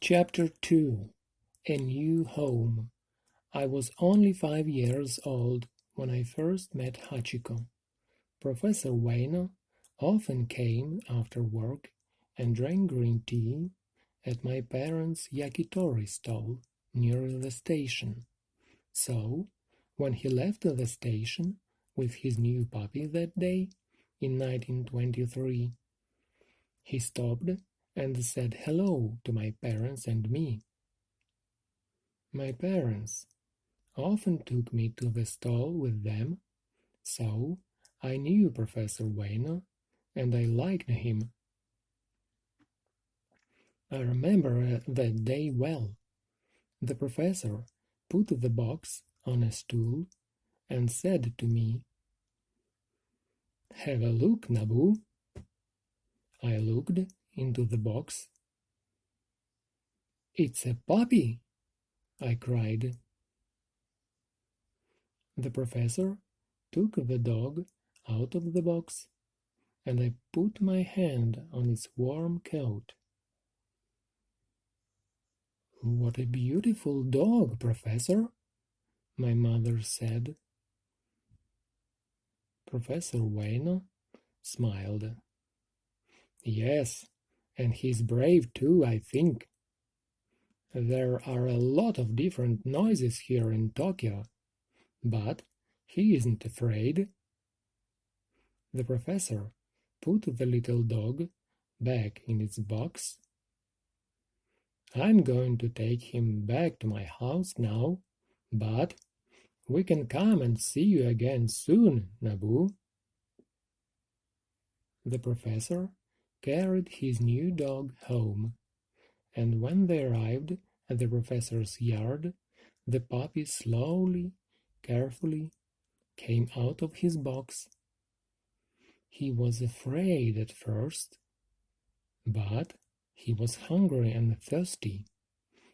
Chapter 2 A New Home. I was only 5 years old when I first met Hachiko. Professor Ueno often came after work and drank green tea at my parents' yakitori stall near the station. So, when he left the station with his new puppy that day in 1923, he stopped and said hello to my parents and me. My parents often took me to the stall with them, so I knew Professor Ueno and I liked him. I remember that day well. The professor put the box on a stool and said to me, "Have a look, Nabu." I looked into the box. "It's a puppy!" I cried. The professor took the dog out of the box, and I put my hand on its warm coat. "What a beautiful dog, Professor," my mother said. Professor Ueno smiled. "Yes, and he's brave too, I think. There are a lot of different noises here in Tokyo, but he isn't afraid." The professor put the little dog back in its box. "I'm going to take him back to my house now, but we can come and see you again soon, Nabu." The professor carried his new dog home, and when they arrived at the professor's yard, the puppy slowly, carefully came out of his box. He was afraid at first, but he was hungry and thirsty,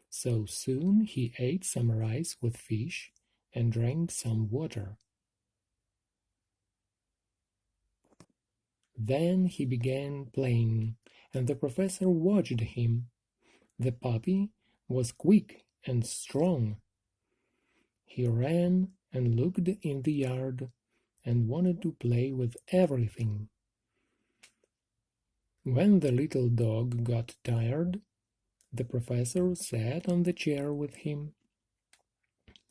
so soon he ate some rice with fish and drank some water. Then he began playing, and the professor watched him. The puppy was quick and strong. He ran and looked in the yard and wanted to play with everything. When the little dog got tired, the professor sat on the chair with him,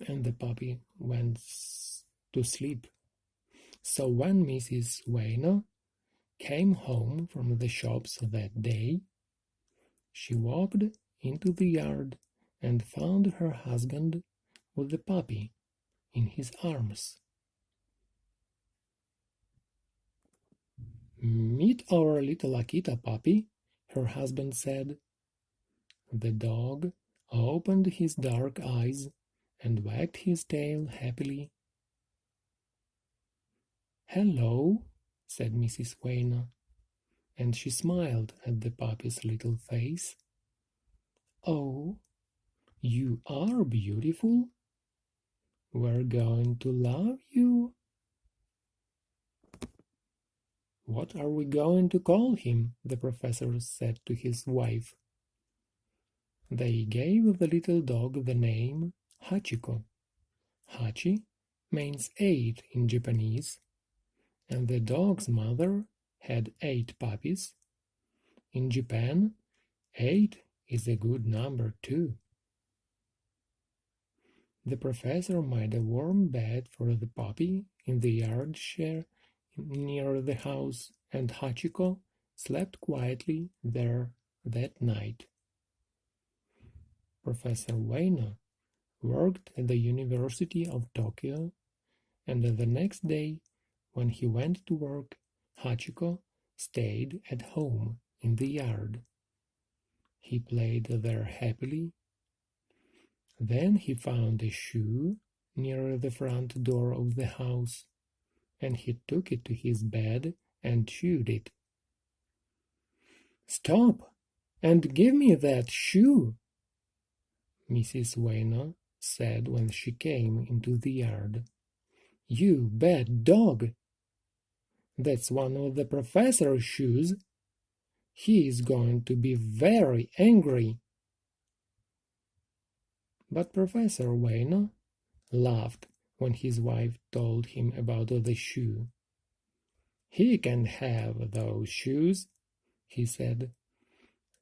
and the puppy went to sleep. So when Mrs. Ueno came home from the shops that day, she walked into the yard and found her husband with the puppy in his arms. "Meet our little Akita puppy," her husband said. The dog opened his dark eyes and wagged his tail happily. "Hello," said Mrs. Ueno, and she smiled at the puppy's little face. "Oh, you are beautiful. We're going to love you." "What are we going to call him?" the professor said to his wife. They gave the little dog the name Hachiko. Hachi means 8 in Japanese, and the dog's mother had 8 puppies. In Japan, 8 is a good number too. The professor made a warm bed for the puppy in the yard chair near the house, and Hachiko slept quietly there that night. Professor Ueno worked at the University of Tokyo, and the next day, when he went to work, Hachiko stayed at home in the yard. He played there happily. Then he found a shoe near the front door of the house, and he took it to his bed and chewed it. "Stop and give me that shoe," Mrs. Ueno said when she came into the yard. "You bad dog! That's one of the professor's shoes. He is going to be very angry." But Professor Ueno laughed when his wife told him about the shoe. "He can have those shoes," he said.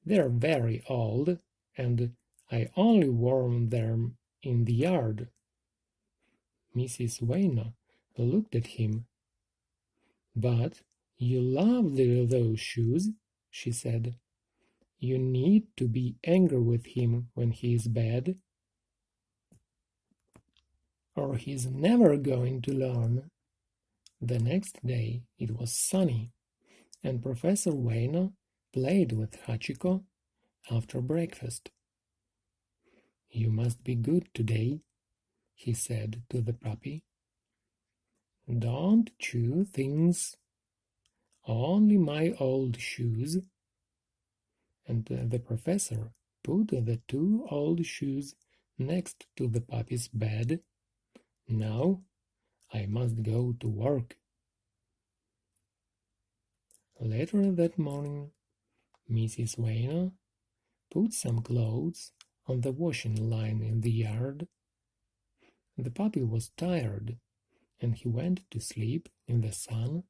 "They're very old, and I only wore them in the yard." Mrs. Ueno looked at him. "But you love those shoes," she said. "You need to be angry with him when he is bad, or he's never going to learn." The next day it was sunny, and Professor Ueno played with Hachiko after breakfast. "You must be good today," he said to the puppy. "Don't chew things. Only my old shoes." And the professor put the 2 old shoes next to the puppy's bed. "Now I must go to work." Later that morning, Mrs. Ueno put some clothes on the washing line in the yard. The puppy was tired, and he went to sleep in the sun.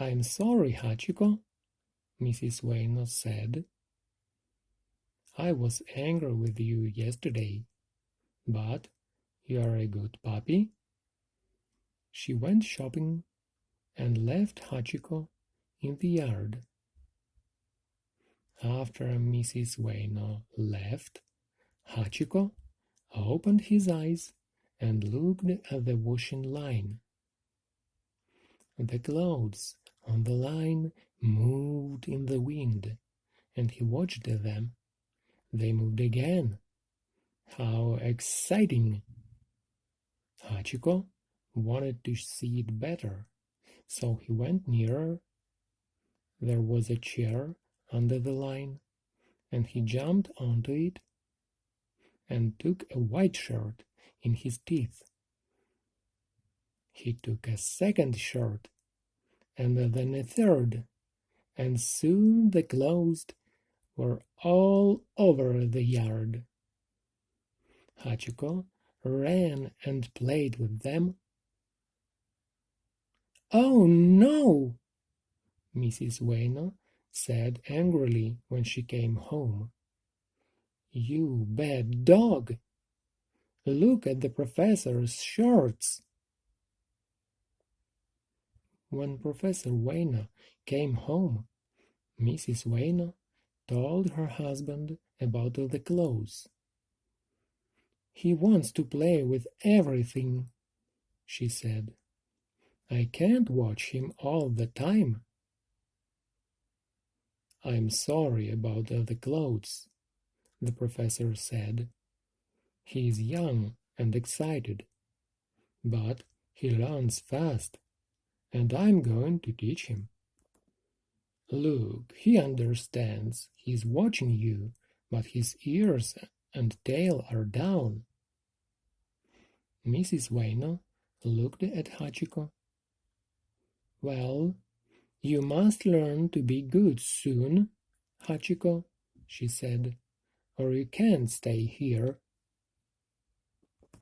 "I'm sorry, Hachiko," Mrs. Ueno said. "I was angry with you yesterday, but you are a good puppy." She went shopping and left Hachiko in the yard. After Mrs. Ueno left, Hachiko opened his eyes and looked at the washing line. The clothes on the line moved in the wind, and he watched them. They moved again. How exciting! Hachiko wanted to see it better, so he went nearer. There was a chair under the line, and he jumped onto it and took a white shirt in his teeth. He took a second shirt, and then a third, and soon the clothes were all over the yard. Hachiko ran and played with them. "Oh no!" Mrs. Ueno said angrily when she came home. "You bad dog! Look at the professor's shirts!" When Professor Ueno came home, Mrs. Ueno told her husband about the clothes. "He wants to play with everything," she said. "I can't watch him all the time." "I'm sorry about the clothes," the professor said. "He is young and excited, but he learns fast, and I'm going to teach him. Look, he understands. He's watching you, but his ears and tail are down." Mrs. Ueno looked at Hachiko. "Well, you must learn to be good soon, Hachiko," she said, "or you can't stay here